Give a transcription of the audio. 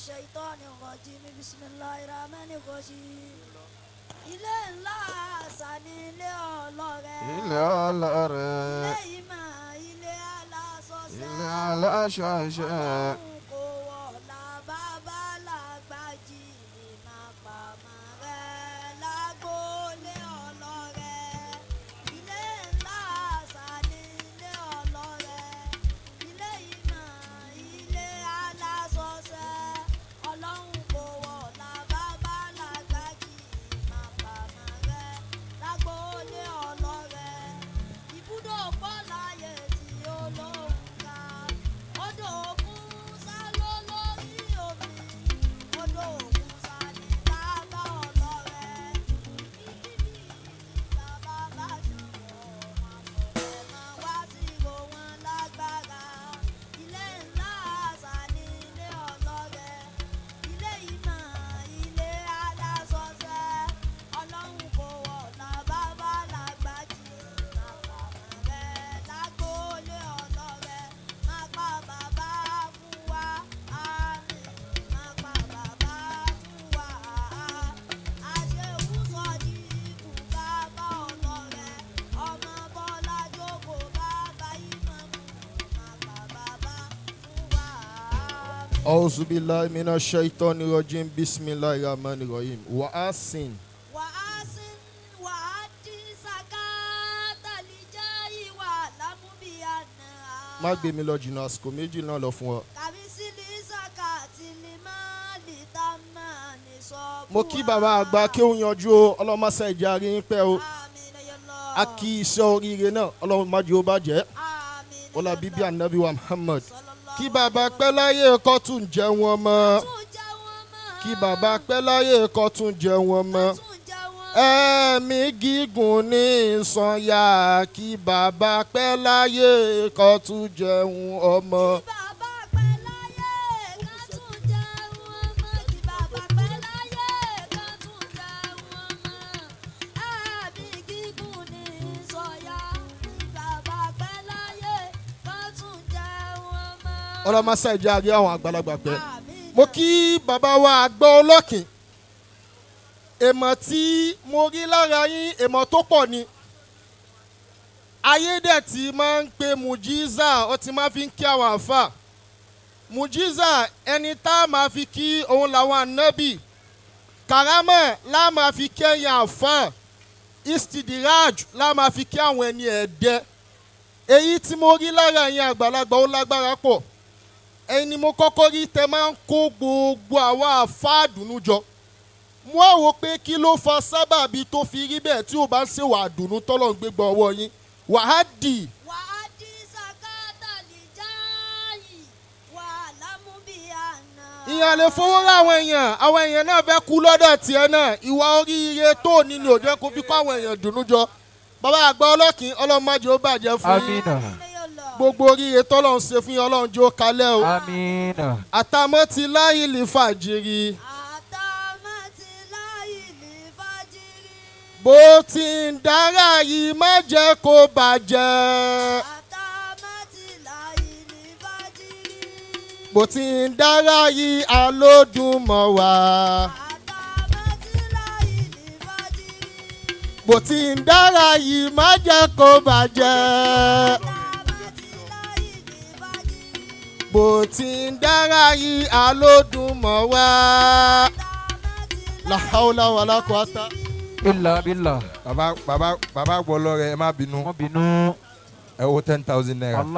الشيطان الرجيم بسم الله الرحمن الرحيم ilé ńlá sani ilé ọlọ́rẹ́ ilé ọlọ́rẹ́ ilé ìmọ̀ ilé aláṣọṣẹ́ ilé aláṣọṣẹ́ kò wọ̀ la bàbá làgbàjì máa pamọ́ rẹ̀ lágbólé ọlọ́rẹ́ ilé ńlá sani ilé ọlọ́rẹ́ ilé ìmọ̀ ilé aláṣọṣẹ́ ọlọ́run kò wọ̀ la bàbá làgbàjì máa pamọ́ rẹ̀ lágbólé ọlọ́rẹ́ ibùdó pọ́láyé tí ó lóhùn ká odò òkun sá ló lórí omi odò òkun sá ní bàbá ọlọ́rẹ́ ibikíbi bàbá bá jọ̀wọ́ máa fọ̀rẹ́ máa wá sí ro wọn lágbára ilé ńlá sá ní ilé ọlọ́rẹ́ ilé ìmọ̀ ilé aláṣọṣẹ́ ọlọ́run kò wọ̀ la bàbá làgbàjì máa pamọ́ rẹ̀ lágbólé ọlọ́rẹ́ máa pa bàbá fún wa àmín máa pa bàbá fún wa àṣewúsọ̀dí ikú bàbá ọlọ́rẹ́ ọmọ bọ́lá jókòó bàbá ìmọ̀mù máa pa bàbá fún wa àmín. أعوذ بالله من الشيطان الرجيم بسم الله الرحمن الرحيم وأحسن وأحسن وأدِ زكاة الجاه واعلم بأنها má gbé mi lọ jìnnà àsìkò méjì náà lọ fún ọ. كمثل زكاة المال تمام نصابها. mo kí bàbá àgbà kí ó yanjú o ọlọ́mọṣẹ́ ìjà rí ń pẹ́ o آمين يا الله. a kí iṣẹ́ oríire náà ọlọ́run má jẹ́ ó bàjẹ́ آمين ọlá يا bíbí الله. ànábì wa Muhammad صلى الله kí bàbá pẹ́ láyé ẹ̀kọ́ tún jẹ́ wọn mọ́ tún jẹ́ wọn mọ́. kí bàbá pẹ́ láyé ẹ̀kọ́ tún jẹ́ wọn mọ́ tún jẹ́ wọn mọ́. ẹ̀mí gígùn ní ìsànyà kí bàbá pẹ́ láyé ẹ̀kọ́ tún jẹun ọmọ. Bàbá pẹ́ láyé ká tún jẹ́ wọn mọ́. Kí bàbá pẹ́ láyé ká tún jẹ́ wọn mọ́. Ẹ̀mí gígùn ní sọ̀yà. Kí bàbá pẹ́ láyé ká tún jẹ́ wọn mọ́. ọlọ́mọṣẹ́ ìjà rí àwọn àgbàlagbà pẹ́. Àmín. mo kí bàbá wa AGBA OLOKIN èmọ̀ tí mo rí lára yín èmọ̀ tó pọ̀ ni ayédè tí máa ń pe mujiza ó ti máa fi ń kí àwọn àfà mujiza ẹni tá a máa fi kí òun làwọn ànábì karama la máa fi kẹ́yìn àfà istidiraj la máa fi kí àwọn ẹni ẹ̀dẹ́ èyí tí mo rí lára yín àgbàlagbà ó lágbára pọ̀ ẹni mo kọ́kọ́ rí tẹ máa ń kó gbogbo àwọn àfáàdùnú jọ mo á wò pé kí ló fa sábàbí tó fi rí bẹ́ẹ̀ tí ò bá ń ṣèwà àdùnnú tọ́lọ̀ ń gbégbá ọwọ́ yín wàhádì وأدِ زكاة الجاه واعلم بأنها. ìyàn lè fowó rá àwọn èèyàn náà fẹ́ kú lọ́dọ̀ tiẹ̀ náà ìwà oríire tó ní ni ò jẹ́ kó fi kó àwọn èèyàn dùnnú jọ bàbá AGBA OLOKIN ọlọ́mọdé ó bàjẹ́ fún yín Amina. آمين يا الله. gbogbo oríire tọ́lọ̀ ń ṣe fún yín ọlọ́run jó kalẹ̀ o Amina. àtàmọ́ ti láyé lè fàjìrì أتمت الليل فجر. bó ti ń dára yìí má jẹ́ kó bàjẹ́. أتمت الليل فجر. bó ti ń dára yìí alódùn mọ́ wá. أتمت الليل فجر. bó ti ń dára yìí má jẹ́ kó bàjẹ́. أتمت الليل فجر. bó ti ń dára yìí alódùn mọ́ wá. la hawla wala quwata. Illa billah. bàbá AGBA Olore ẹ má bínú Wọ́n bínú. ẹ wo 10,000 naira. Allah.